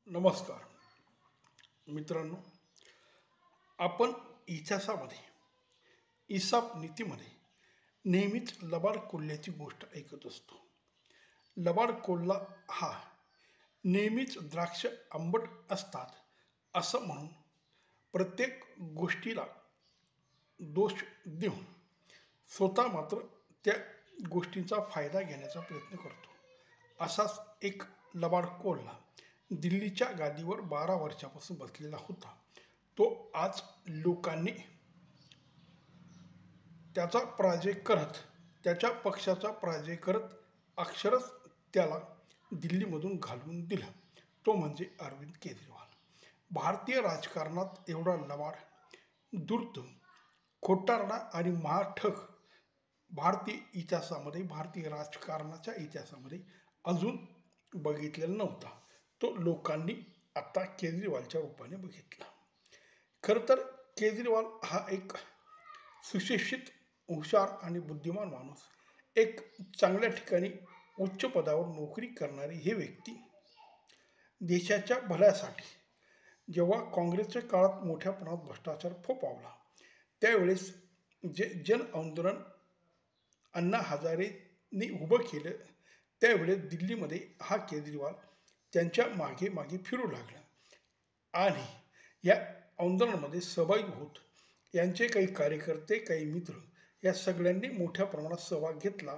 नमस्कार मित्रांनो, आपण इतिहासामध्ये इसाप नीतीमध्ये नेहमीच लबाड कोल्ह्याची गोष्ट ऐकत असतो. लबाड कोल्हा हा नेहमीच द्राक्ष आंबट असतात असं म्हणून प्रत्येक गोष्टीला दोष देऊन स्वतः मात्र त्या गोष्टींचा फायदा घेण्याचा प्रयत्न करतो. असाच एक लबाड कोल्हा दिल्लीच्या गादीवर 12 वर्षापासून बसलेला होता. तो आज लोकांनी त्याचा पराजय करत, त्याच्या पक्षाचा पराजय करत अक्षरच त्याला दिल्लीमधून घालवून दिलं. तो म्हणजे अरविंद केजरीवाल. भारतीय राजकारणात एवढा लबाड, धूर्त, खोटारडा आणि महाठग भारतीय राजकारणाच्या इतिहासामध्ये अजून बघितलेला नव्हता. तो लोकांनी आता केजरीवालच्या रूपाने बघितला. खरं तर केजरीवाल हा एक सुशिक्षित, हुशार आणि बुद्धिमान माणूस, एक चांगल्या ठिकाणी उच्च पदावर नोकरी करणारी हे व्यक्ती देशाच्या भल्यासाठी जेव्हा काँग्रेसच्या काळात मोठ्या प्रमाणात भ्रष्टाचार फोफावला, त्यावेळेस जे जन आंदोलन अण्णा हजारेंनी उभं केलं, त्यावेळेस दिल्लीमध्ये हा केजरीवाल त्यांच्या मागे मागे फिरू लागला आणि या आंदोलनामध्ये सहभागी होत यांचे काही कार्यकर्ते, काही मित्र या सगळ्यांनी मोठ्या प्रमाणात सहभाग घेतला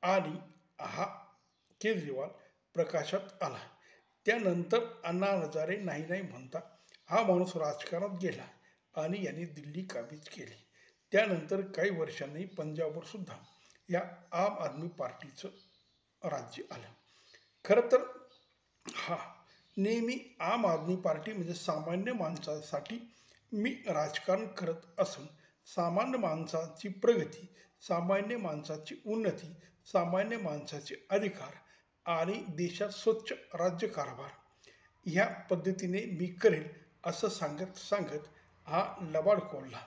आणि हा केजरीवाल प्रकाशात आला. त्यानंतर अण्णा हजारे नाही म्हणता हा माणूस राजकारणात गेला आणि यांनी दिल्ली काबीज केली. त्यानंतर काही वर्षांनी पंजाबवर सुद्धा या आम आदमी पार्टीचं राज्य आलं. खरं तर हा नेहमी आम आदमी पार्टी म्हणजे सामान्य माणसासाठी मी राजकारण करत असून सामान्य माणसाची प्रगती, सामान्य माणसाची उन्नती, सामान्य माणसाचे अधिकार आणि देशात स्वच्छ राज्यकारभार ह्या पद्धतीने मी करेल असं सांगत हा लबाड कोल्हा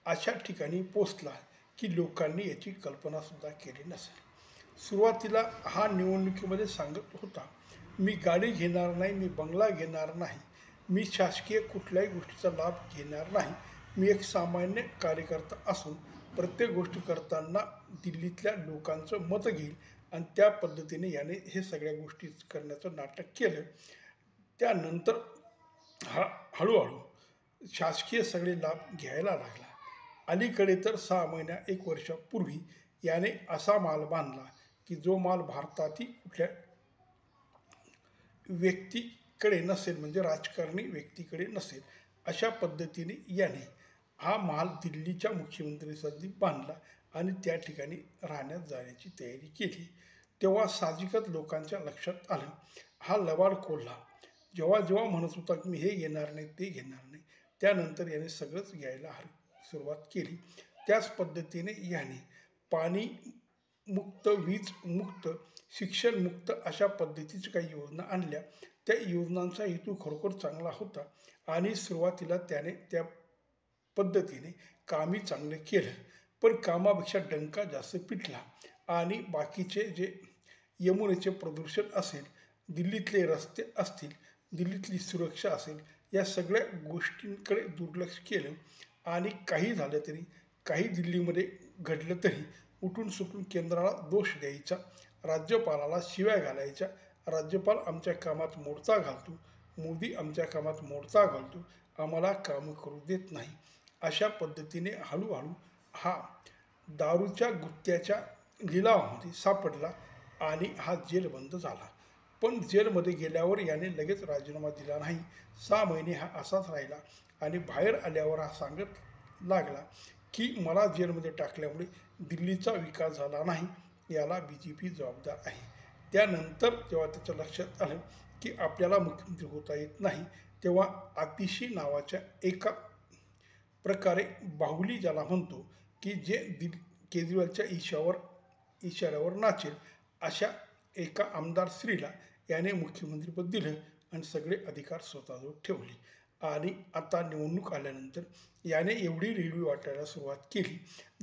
अशा ठिकाणी पोचला की लोकांनी याची कल्पनासुद्धा केली नसेल. सुरुवातीला हा निवडणुकीमध्ये सांगत होता, मी गाडी घेणार नाही, मी बंगला घेणार नाही, मी शासकीय कुठल्याही गोष्टीचा लाभ घेणार नाही, मी एक सामान्य कार्यकर्ता असून प्रत्येक गोष्ट करताना दिल्लीतल्या लोकांचं मत घेईल आणि त्या पद्धतीने याने हे सगळ्या गोष्टी करण्याचं नाटक केलं. त्यानंतर हा हळूहळू शासकीय सगळे लाभ घ्यायला लागला. अलीकडे तर 6 महिन्या 1 वर्षापूर्वी याने असा माल बांधला की जो माल भारतातील कुठल्या व्यक्तीकडे नसेल, म्हणजे राजकारणी व्यक्तीकडे नसेल, अशा पद्धतीने याने हा माल दिल्लीच्या मुख्यमंत्रीसाठी बांधला आणि त्या ठिकाणी राहण्यात जाण्याची तयारी केली. तेव्हा साहजिकच लोकांच्या लक्षात आलं, हा लबाड कोल्हा जेव्हा म्हणत होता की मी हे घेणार नाही, ते घेणार नाही, त्यानंतर याने सगळंच घ्यायला सुरुवात केली. त्याच पद्धतीने याने पाणी मुक्त, वीज मुक्त, शिक्षण मुक्त अशा पद्धतीच्या काही योजना आणल्या. त्या योजनांचा हेतू खरोखर चांगला होता आणि सुरुवातीला त्याने त्या पद्धतीने कामही चांगलं केलं. पण कामापेक्षा डंका जास्त पिटला आणि बाकीचे जे यमुनेचे प्रदूषण असेल, दिल्लीतले रस्ते असतील, दिल्लीतली सुरक्षा असेल, या सगळ्या गोष्टींकडे दुर्लक्ष केलं आणि काही झालं तरी, काही दिल्लीमध्ये घडलं तरी उठून सुटून केंद्राला दोष द्यायचा, राज्यपालाला शिव्या घालायच्या, राज्यपाल आमच्या कामात मोडता घालतो, मोदी आमच्या कामात मोडता घालतो, आम्हाला कामं करू देत नाही, अशा पद्धतीने हळूहळू हा दारूच्या गुत्त्याच्या लिलावामध्ये सापडला आणि हा जेलबंद झाला. पण जेलमध्ये गेल्यावर याने लगेच राजीनामा दिला नाही. 6 महिने हा असाच राहिला आणि बाहेर आल्यावर हा सांगत लागला की मला जेलमध्ये टाकल्यामुळे दिल्लीचा विकास झाला नाही, याला BJP जबाबदार आहे. त्यानंतर जेव्हा त्याच्या लक्षात आलं की आपल्याला मुख्यमंत्री होता येत नाही, तेव्हा आतिशी नावाच्या एका प्रकारे बाहुली ज्याला म्हणतो की जे केजरीवालच्या इशाऱ्यावर नाचेल, अशा एका आमदार स्त्रीला याने मुख्यमंत्रीपद दिलं आणि सगळे अधिकार स्वतःजवळ ठेवले. आणि आता निवडणूक आल्यानंतर याने एवढी रेलवे वाटायला सुरुवात केली.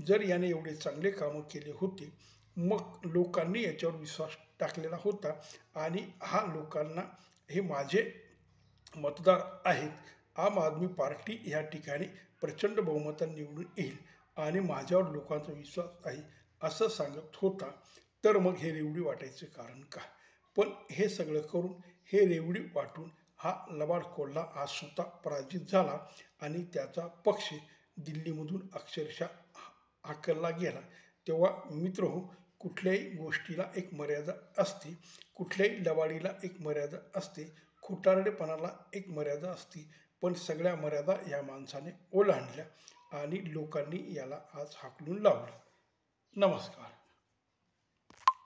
जर याने एवढे चांगले कामं केले होते, मग लोकांनी याच्यावर विश्वास टाकलेला होता आणि हा लोकांना हे माझे मतदार आहेत. आम आदमी पार्टी या ठिकाणी प्रचंड बहुमताने निवडून येईल आणि माझ्यावर लोकांचा विश्वास आहे असं सांगत होता. तर मग हे रेवडी वाटायचं कारण काय? पण हे सगळं करून हे रेवडी वाटून हा लबाड कोल्हा आज स्वतः पराजित झाला आणि त्याचा पक्ष दिल्लीमधून अक्षरशः हाकलला गेला. तेव्हा मित्रहो, कुठल्याही गोष्टीला एक मर्यादा असते, कुठल्याही लबाडीला एक मर्यादा असते, खोटारडेपणाला एक मर्यादा असते. पण सगळ्या मर्यादा या माणसाने ओलांडल्या आणि लोकांनी याला आज हाकलून लावलं. नमस्कार.